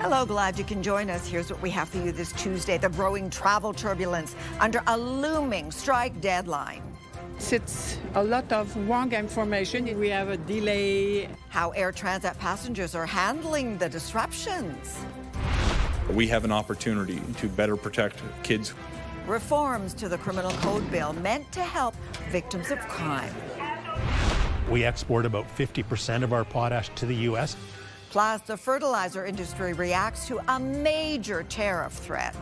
Hello, glad you can join us. Here's what we have for you this Tuesday. The growing travel turbulence under a looming strike deadline. It's a lot of wrong information. We have a delay. How Air Transat passengers are handling the disruptions. We have an opportunity to better protect kids. Reforms to the criminal code bill meant to help victims of crime. We export about 50% of our potash to the U.S. Plus, the fertilizer industry reacts to a major tariff threat.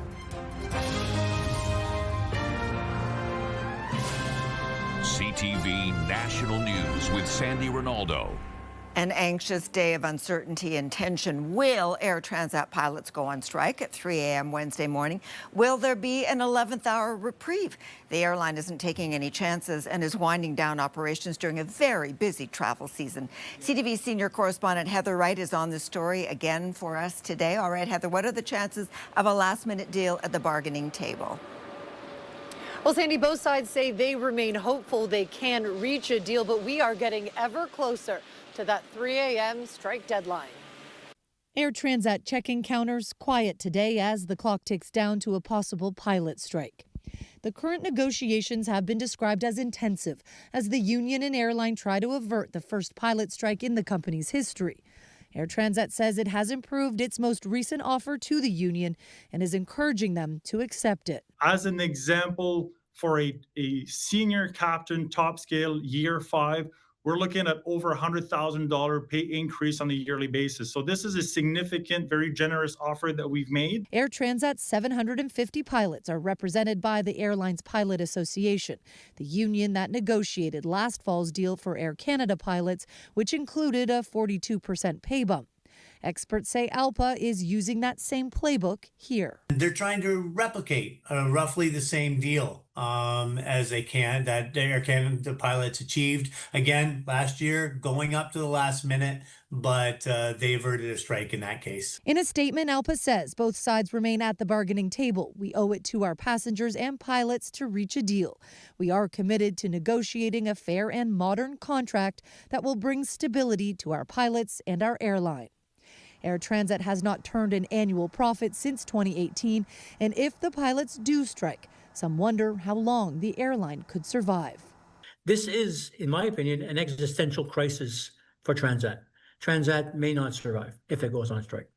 CTV National News with Sandy Ronaldo. An anxious day of uncertainty and tension. Will Air Transat pilots go on strike at 3 a.m. Wednesday morning? Will there be an 11th hour reprieve? The airline isn't taking any chances and is winding down operations during a very busy travel season. CTV senior correspondent Heather Wright is on this story again for us today. All right, Heather, what are the chances of a last-minute deal at the bargaining table? Well, Sandy, both sides say they remain hopeful they can reach a deal, but we are getting ever closer to that 3 a.m. strike deadline. Air Transat check-in counters quiet today as the clock ticks down to a possible pilot strike. The current negotiations have been described as intensive as the union and airline try to avert the first pilot strike in the company's history. Air Transat says it has improved its most recent offer to the union and is encouraging them to accept it. As an example, for a senior captain, top scale, year 5, we're looking at over $100,000 pay increase on a yearly basis. So this is a significant, very generous offer that we've made. Air Transat's 750 pilots are represented by the Airlines Pilot Association, the union that negotiated last fall's deal for Air Canada pilots, which included a 42% pay bump. Experts say ALPA is using that same playbook here. They're trying to replicate roughly the same deal as they can that Air Canada pilots achieved again last year, going up to the last minute, but they averted a strike in that case. In a statement, ALPA says both sides remain at the bargaining table. We owe it to our passengers and pilots to reach a deal. We are committed to negotiating a fair and modern contract that will bring stability to our pilots and our airline. Air Transat has not turned an annual profit since 2018, and if the pilots do strike, some wonder how long the airline could survive. This is, in my opinion, an existential crisis for Transat. Transat may not survive if it goes on strike.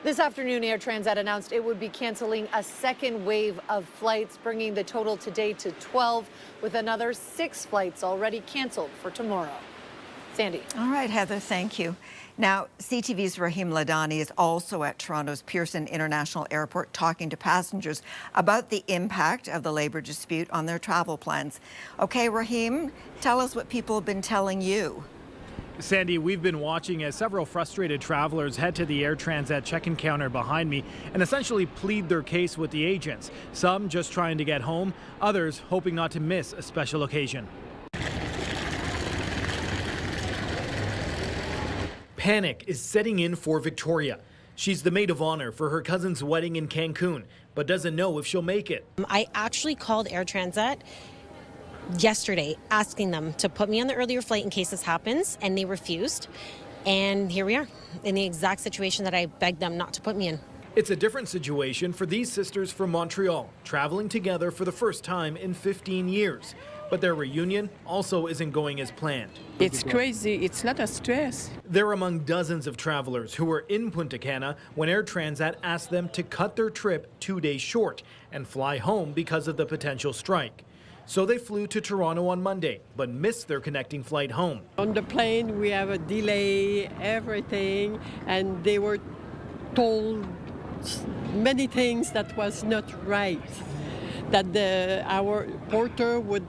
This afternoon, Air Transat announced it would be canceling a second wave of flights, bringing the total today to 12, with another 6 flights already canceled for tomorrow. Sandy. All right, Heather, thank you. Now, CTV's Rahim Ladani is also at Toronto's Pearson International Airport talking to passengers about the impact of the labor dispute on their travel plans. Okay, Rahim, tell us what people have been telling you. Sandy, we've been watching as several frustrated travelers head to the Air Transat check-in counter behind me and essentially plead their case with the agents. Some just trying to get home, others hoping not to miss a special occasion. Panic is setting in for Victoria. She's the maid of honor for her cousin's wedding in Cancun, but doesn't know if she'll make it. I actually called Air Transat yesterday asking them to put me on the earlier flight in case this happens, and they refused. And here we are in the exact situation that I begged them not to put me in. It's a different situation for these sisters from Montreal, traveling together for the first time in 15 years. But their reunion also isn't going as planned. It's crazy. It's a lot of stress. They're among dozens of travelers who were in Punta Cana when Air Transat asked them to cut their trip 2 days short and fly home because of the potential strike. So they flew to Toronto on Monday, but missed their connecting flight home. On the plane, we have a delay, everything, and they were told many things that was not right. That our porter would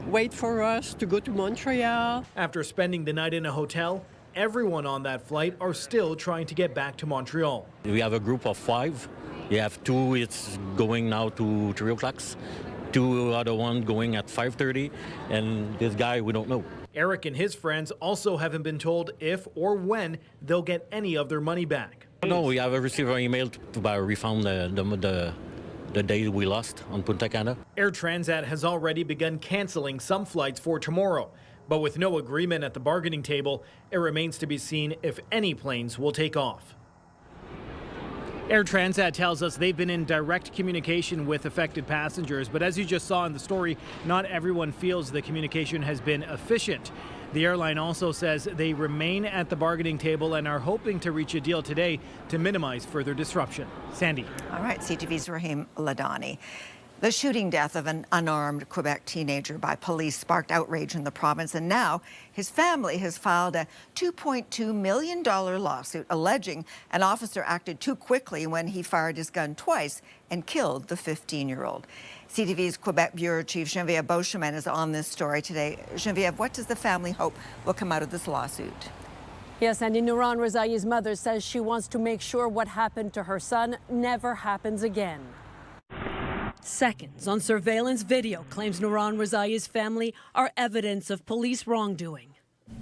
wait for us to go to Montreal. After spending the night in a hotel, everyone on that flight are still trying to get back to Montreal. We have a group of 5. You have 2, it's going now to 3 o'clock. 2 other one going at 5:30, and this guy we don't know. Eric and his friends also haven't been told if or when they'll get any of their money back. No, we have received an email to refund the day we lost on Punta Cana. Air Transat has already begun canceling some flights for tomorrow, but with no agreement at the bargaining table, it remains to be seen if any planes will take off. Air Transat tells us they've been in direct communication with affected passengers, but as you just saw in the story, not everyone feels the communication has been efficient. The airline also says they remain at the bargaining table and are hoping to reach a deal today to minimize further disruption. Sandy. All right, CTV's Rahim Ladani. The shooting death of an unarmed Quebec teenager by police sparked outrage in the province, and now his family has filed a $2.2 million lawsuit alleging an officer acted too quickly when he fired his gun twice and killed the 15-year-old. CTV's Quebec Bureau Chief Geneviève Beauchemin is on this story today. Geneviève, what does the family hope will come out of this lawsuit? Yes, and Nuran Rezai's mother says she wants to make sure what happened to her son never happens again. Seconds on surveillance video claims Nuran Rezai's family are evidence of police wrongdoing.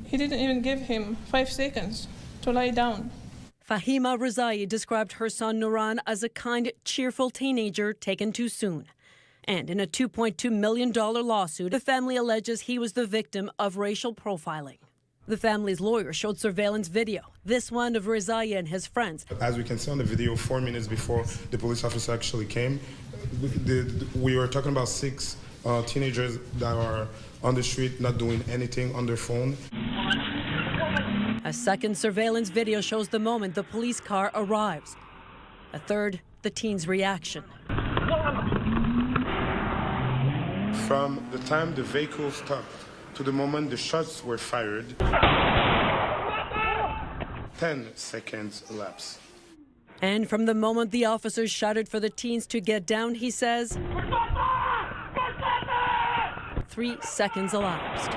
He didn't even give him 5 seconds to lie down. Fahima Rezai described her son Nuran as a kind, cheerful teenager taken too soon. And in a $2.2 million lawsuit, the family alleges he was the victim of racial profiling. The family's lawyer showed surveillance video, this one of Rezai and his friends. As we can see on the video, 4 minutes before the police officer actually came, we were talking about 6 teenagers that are on the street not doing anything on their phone. A second surveillance video shows the moment the police car arrives. A third, the teen's reaction. From the time the vehicle stopped to the moment the shots were fired, 10 seconds elapsed. And from the moment the officers shouted for the teens to get down, he says, 3 seconds elapsed.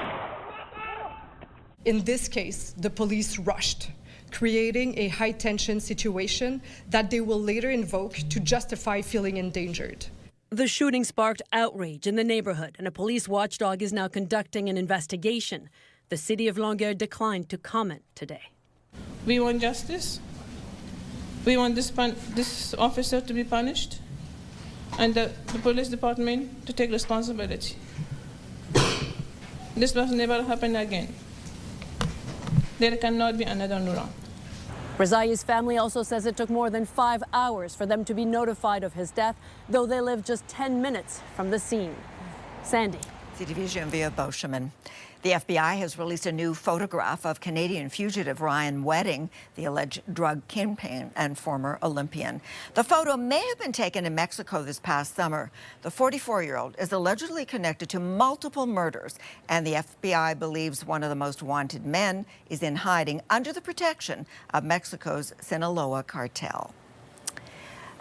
In this case, the police rushed, creating a high-tension situation that they will later invoke to justify feeling endangered. The shooting sparked outrage in the neighborhood, and a police watchdog is now conducting an investigation. The city of Longueuil declined to comment today. We want justice. We want this officer to be punished and the police department to take responsibility. This must never happen again. There cannot be another Nuran. Rezai's family also says it took more than 5 hours for them to be notified of his death, though they live just 10 minutes from the scene. Sandy. CTV Geneviève Beauchemin. The FBI has released a new photograph of Canadian fugitive Ryan Wedding, the alleged drug kingpin and former Olympian. The photo may have been taken in Mexico this past summer. The 44-year-old is allegedly connected to multiple murders, and the FBI believes one of the most wanted men is in hiding under the protection of Mexico's Sinaloa cartel.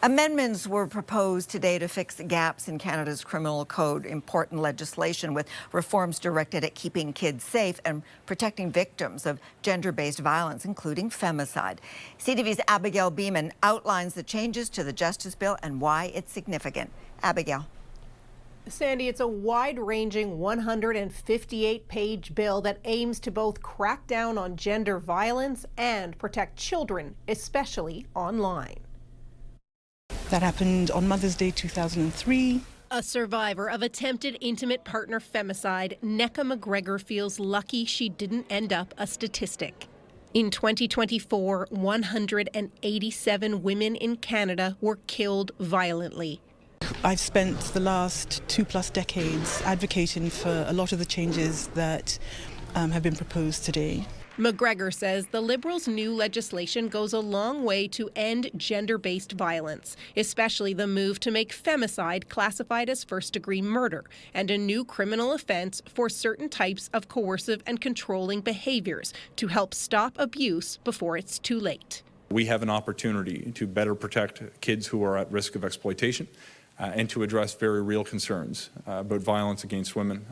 Amendments were proposed today to fix gaps in Canada's criminal code, important legislation with reforms directed at keeping kids safe and protecting victims of gender-based violence, including femicide. CTV's Abigail Beeman outlines the changes to the Justice Bill and why it's significant. Abigail. Sandy, it's a wide-ranging 158-page bill that aims to both crack down on gender violence and protect children, especially online. That happened on Mother's Day 2003. A survivor of attempted intimate partner femicide, Nneka McGregor feels lucky she didn't end up a statistic. In 2024, 187 women in Canada were killed violently. I've spent the last 2+ decades advocating for a lot of the changes that have been proposed today. McGregor says the Liberals' new legislation goes a long way to end gender-based violence, especially the move to make femicide classified as first-degree murder and a new criminal offense for certain types of coercive and controlling behaviors to help stop abuse before it's too late. We have an opportunity to better protect kids who are at risk of exploitation and to address very real concerns about violence against women,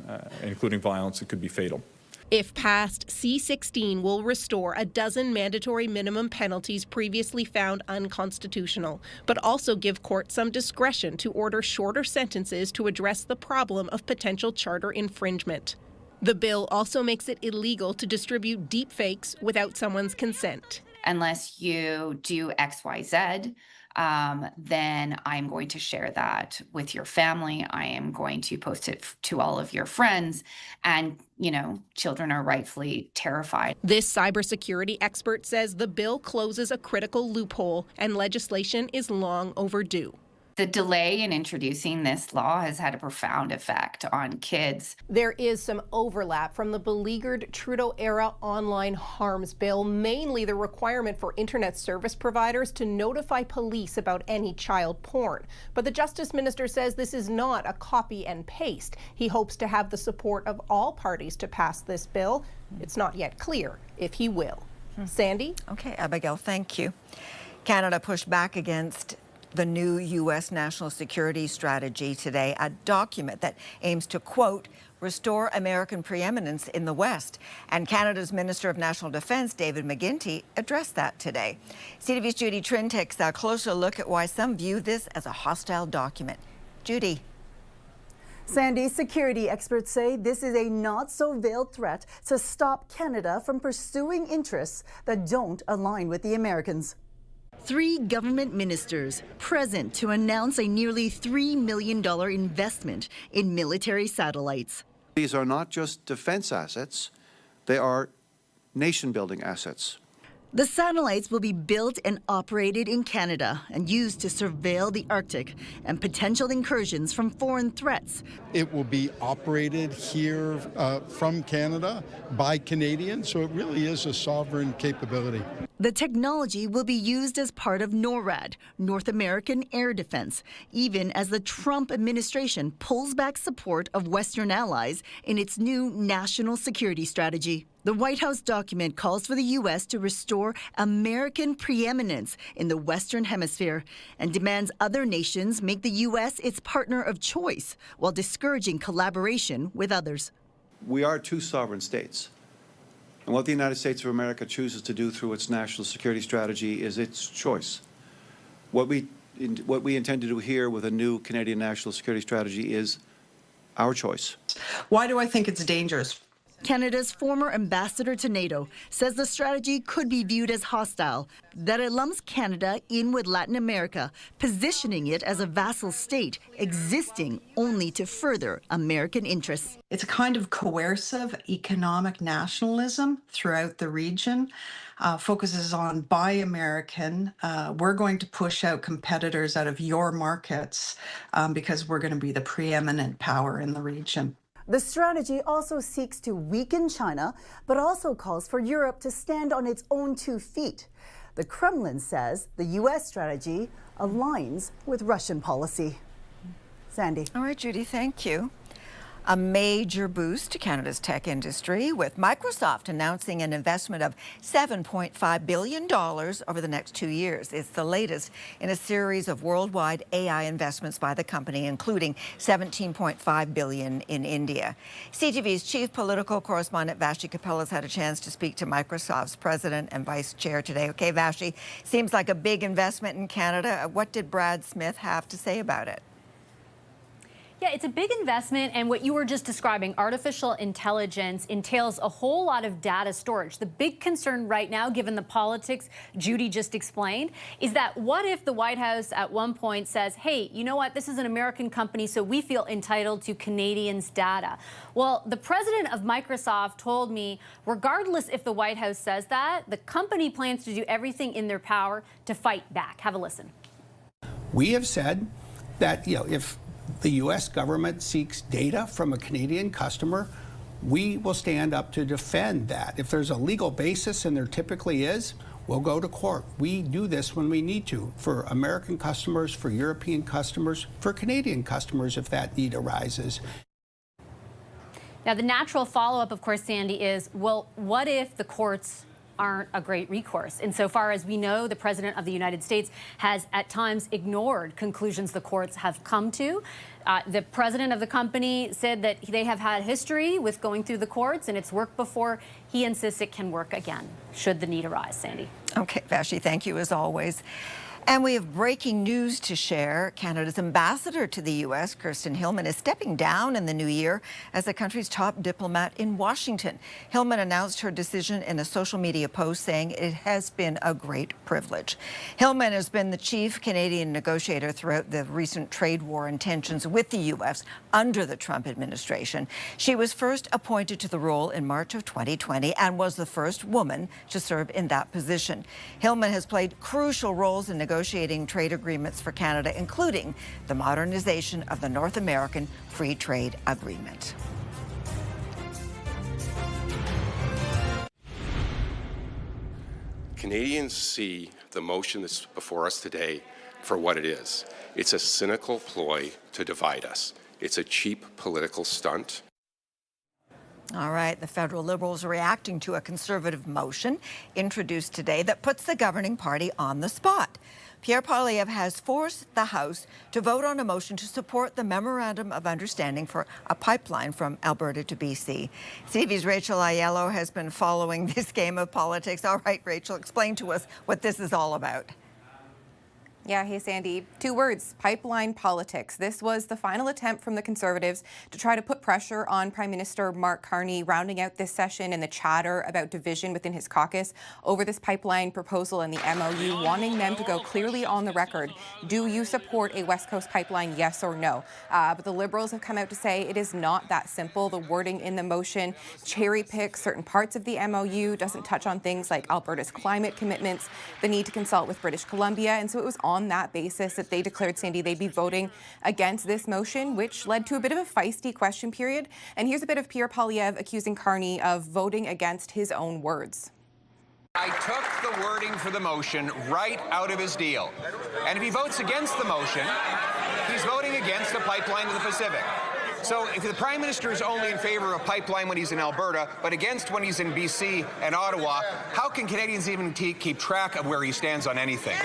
including violence that could be fatal. If passed, C-16 will restore a dozen mandatory minimum penalties previously found unconstitutional, but also give courts some discretion to order shorter sentences to address the problem of potential charter infringement. The bill also makes it illegal to distribute deepfakes without someone's consent. Unless you do X, Y, Z, then I'm going to share that with your family. I am going to post it to all of your friends. And, you know, children are rightfully terrified. This cybersecurity expert says the bill closes a critical loophole and legislation is long overdue. The delay in introducing this law has had a profound effect on kids. There is some overlap from the beleaguered Trudeau-era online harms bill, mainly the requirement for internet service providers to notify police about any child porn. But the Justice Minister says this is not a copy and paste. He hopes to have the support of all parties to pass this bill. It's not yet clear if he will. Sandy? Okay, Abigail, thank you. Canada pushed back against the new U.S. national security strategy today, a document that aims to, quote, restore American preeminence in the West. And Canada's Minister of National Defence, David McGuinty, addressed that today. CTV's Judy Trin takes a closer look at why some view this as a hostile document. Judy. Sandy, security experts say this is a not-so-veiled threat to stop Canada from pursuing interests that don't align with the Americans. 3 government ministers present to announce a nearly $3 million investment in military satellites. These are not just defense assets, they are nation-building assets. The satellites will be built and operated in Canada and used to surveil the Arctic and potential incursions from foreign threats. It will be operated here from Canada by Canadians, so it really is a sovereign capability. The technology will be used as part of NORAD, North American Air Defense, even as the Trump administration pulls back support of Western allies in its new national security strategy. The White House document calls for the U.S. to restore American preeminence in the Western Hemisphere and demands other nations make the U.S. its partner of choice while discouraging collaboration with others. We are 2 sovereign states. And what the United States of America chooses to do through its national security strategy is its choice. What we intend to do here with a new Canadian national security strategy is our choice. Why do I think it's dangerous? Canada's former ambassador to NATO says the strategy could be viewed as hostile, that it lumps Canada in with Latin America, positioning it as a vassal state existing only to further American interests. It's a kind of coercive economic nationalism throughout the region, focuses on buy American. We're going to push out competitors out of your markets because we're going to be the preeminent power in the region. The strategy also seeks to weaken China, but also calls for Europe to stand on its own 2 feet. The Kremlin says the U.S. strategy aligns with Russian policy. Sandy. All right, Judy, thank you. A major boost to Canada's tech industry, with Microsoft announcing an investment of $7.5 billion over the next 2 years. It's the latest in a series of worldwide AI investments by the company, including $17.5 billion in India. CTV's chief political correspondent Vashi Kapil has had a chance to speak to Microsoft's president and vice chair today. Okay, Vashi, seems like a big investment in Canada. What did Brad Smith have to say about it? Yeah, it's a big investment, and what you were just describing, artificial intelligence, entails a whole lot of data storage. The big concern right now, given the politics Judy just explained, is that what if the White House at one point says, hey, you know what, this is an American company, so we feel entitled to Canadians' data. Well, the president of Microsoft told me, regardless if the White House says that, the company plans to do everything in their power to fight back. Have a listen. We have said that, if the U.S. government seeks data from a Canadian customer, we will stand up to defend that. If there's a legal basis, and there typically is, we'll go to court. We do this when we need to, for American customers, for European customers, for Canadian customers if that need arises. Now, the natural follow-up, of course, Sandy, is, well, what if the courts aren't a great recourse? Insofar as we know, the President of the United States has at times ignored conclusions the courts have come to. The president of the company said that they have had history with going through the courts and it's worked before. He insists it can work again, should the need arise. Sandy. Okay, Vashi, thank you as always. And we have breaking news to share. Canada's ambassador to the U.S., Kirsten Hillman, is stepping down in the new year as the country's top diplomat in Washington. Hillman announced her decision in a social media post, saying it has been a great privilege. Hillman has been the chief Canadian negotiator throughout the recent trade war and tensions with the U.S. under the Trump administration. She was first appointed to the role in March of 2020 and was the first woman to serve in that position. Hillman has played crucial roles in negotiating trade agreements for Canada, including the modernization of the North American Free Trade Agreement. Canadians see the motion that's before us today for what it is. It's a cynical ploy to divide us. It's a cheap political stunt. All right, the federal Liberals are reacting to a Conservative motion introduced today that puts the governing party on the spot. Pierre Poilievre has forced the House to vote on a motion to support the Memorandum of Understanding for a pipeline from Alberta to BC. CTV's Rachel Aiello has been following this game of politics. All right, Rachel, explain to us what this is all about. Yeah, hey Sandy. 2 words, pipeline politics. This was the final attempt from the Conservatives to try to put pressure on Prime Minister Mark Carney, rounding out this session and the chatter about division within his caucus over this pipeline proposal and the MOU, wanting them to go clearly on the record. Do you support a West Coast pipeline, yes or no? But the Liberals have come out to say it is not that simple. The wording in the motion cherry picks certain parts of the MOU, doesn't touch on things like Alberta's climate commitments, the need to consult with British Columbia, and so it was on that basis that they declared, Sandy, they'd be voting against this motion, which led to a bit of a feisty question period. And here's a bit of Pierre Poilievre accusing Carney of voting against his own words. I took the wording for the motion right out of his deal. And if he votes against the motion, he's voting against a pipeline to the Pacific. So if the Prime Minister is only in favor of a pipeline when he's in Alberta, but against when he's in BC and Ottawa, how can Canadians even keep track of where he stands on anything?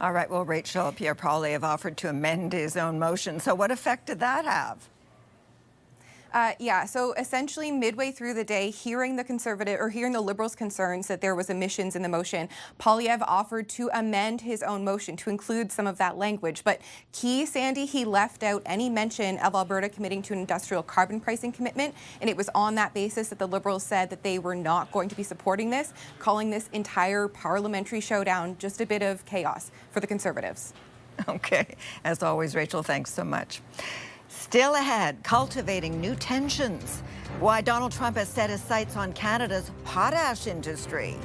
All right, well, Rachel, Pierre Poilievre offered to amend his own motion. So what effect did that have? Yeah, so essentially midway through the day, hearing the Liberals' concerns that there was omissions in the motion, Poilievre offered to amend his own motion to include some of that language. But key, Sandy, he left out any mention of Alberta committing to an industrial carbon pricing commitment, and it was on that basis that the Liberals said that they were not going to be supporting this, calling this entire parliamentary showdown just a bit of chaos for the Conservatives. Okay, as always, Rachel, thanks so much. Still ahead, cultivating new tensions. Why Donald Trump has set his sights on Canada's potash industry.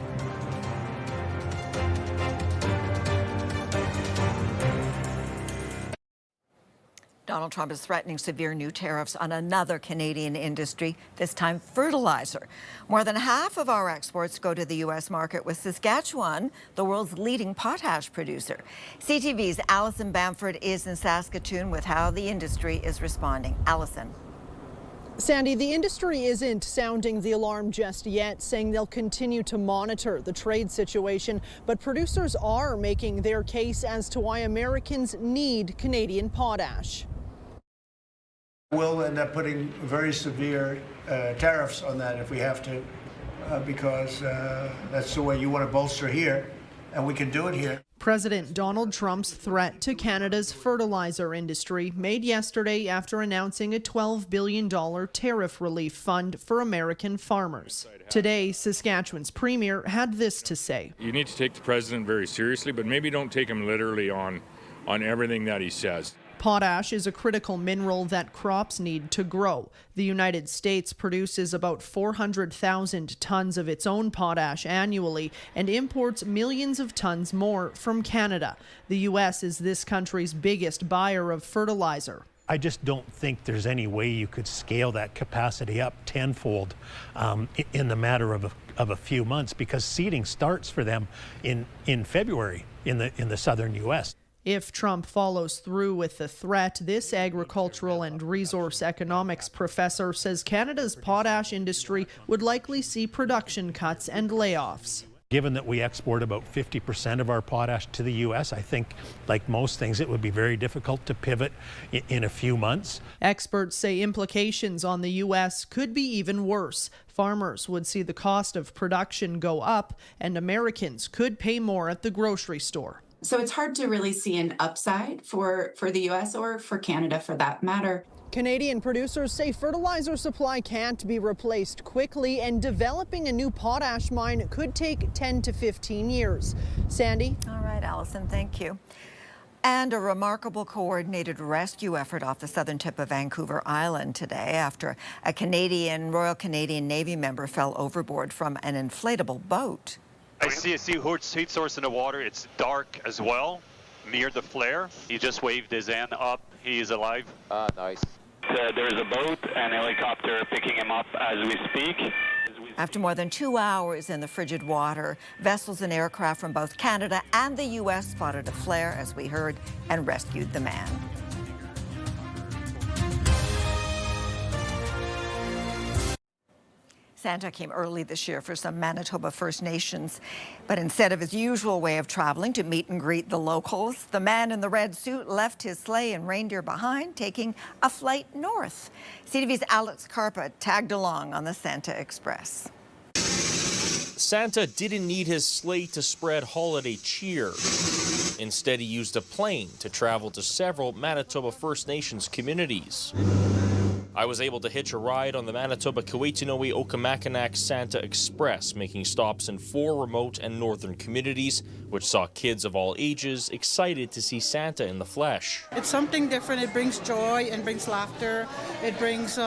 Donald Trump is threatening severe new tariffs on another Canadian industry, this time fertilizer. More than half of our exports go to the U.S. market, with Saskatchewan the world's leading potash producer. CTV's Allison Bamford is in Saskatoon with how the industry is responding. Allison. Sandy, the industry isn't sounding the alarm just yet, saying they'll continue to monitor the trade situation, but producers are making their case as to why Americans need Canadian potash. We'll end up putting very severe tariffs on that if we have to, because that's the way you want to bolster here, and we can do it here. President Donald Trump's threat to Canada's fertilizer industry made yesterday after announcing a $12 billion tariff relief fund for American farmers. Today, Saskatchewan's premier had this to say. You need to take the president very seriously, but maybe don't take him literally on everything that he says. Potash is a critical mineral that crops need to grow. The United States produces about 400,000 tons of its own potash annually and imports millions of tons more from Canada. The U.S. is this country's biggest buyer of fertilizer. I just don't think there's any way you could scale that capacity up tenfold in the matter of a few months, because seeding starts for them in February in the southern U.S. If Trump follows through with the threat, this agricultural and resource economics professor says Canada's potash industry would likely see production cuts and layoffs. Given that we export about 50% of our potash to the U.S., I think, like most things, it would be very difficult to pivot in a few months. Experts say implications on the U.S. could be even worse. Farmers would see the cost of production go up, and Americans could pay more at the grocery store. So it's hard to really see an upside for the U.S. or for Canada for that matter. Canadian producers say fertilizer supply can't be replaced quickly, and developing a new potash mine could take 10 to 15 years. Sandy? All right, Allison, thank you. And a remarkable coordinated rescue effort off the southern tip of Vancouver Island today after a Royal Canadian Navy member fell overboard from an inflatable boat. I see a heat source in the water. It's dark as well, near the flare. He just waved his hand up. He is alive. Nice. There's a boat and a helicopter picking him up as we speak. After more than 2 hours in the frigid water, vessels and aircraft from both Canada and the U.S. spotted a flare, as we heard, and rescued the man. Santa came early this year for some Manitoba First Nations, but instead of his usual way of traveling to meet and greet the locals, the man in the red suit left his sleigh and reindeer behind, taking a flight north. CTV's Alex Carpa tagged along on the Santa Express. Santa didn't need his sleigh to spread holiday cheer. Instead, he used a plane to travel to several Manitoba First Nations communities. I was able to hitch a ride on the Manitoba Kiwetinowe-Okamakinak Santa Express, making stops in 4 remote and northern communities, which saw kids of all ages excited to see Santa in the flesh. It's something different. It brings joy and brings laughter. It brings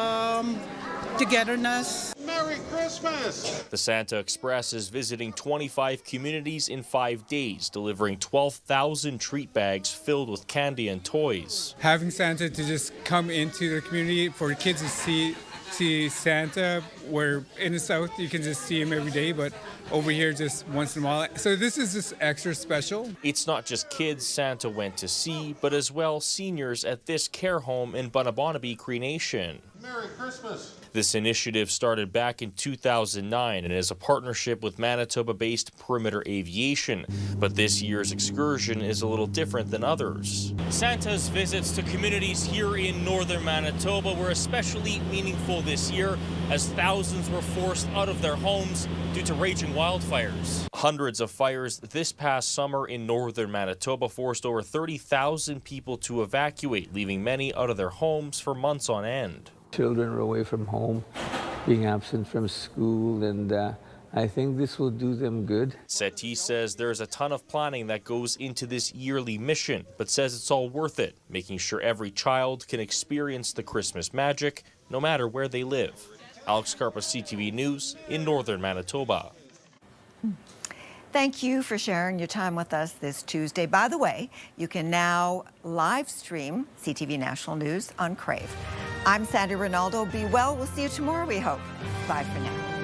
togetherness. Merry Christmas! The Santa Express is visiting 25 communities in 5 days, delivering 12,000 treat bags filled with candy and toys. Having Santa to just come into the community for kids to see Santa, where in the South you can just see him every day, but over here just once in a while. So this is just extra special. It's not just kids Santa went to see, but as well seniors at this care home in Bunnabonaby Cree Nation. Merry Christmas! This initiative started back in 2009 and is a partnership with Manitoba-based Perimeter Aviation. But this year's excursion is a little different than others. Santa's visits to communities here in northern Manitoba were especially meaningful this year as thousands were forced out of their homes due to raging wildfires. Hundreds of fires this past summer in northern Manitoba forced over 30,000 people to evacuate, leaving many out of their homes for months on end. Children are away from home, being absent from school, and I think this will do them good. Sethi says there's a ton of planning that goes into this yearly mission, but says it's all worth it, making sure every child can experience the Christmas magic, no matter where they live. Alex Carpa, CTV News in northern Manitoba. Thank you for sharing your time with us this Tuesday. By the way, you can now live stream CTV National News on Crave. I'm Sandy Ronaldo. Be well. We'll see you tomorrow, we hope. Bye for now.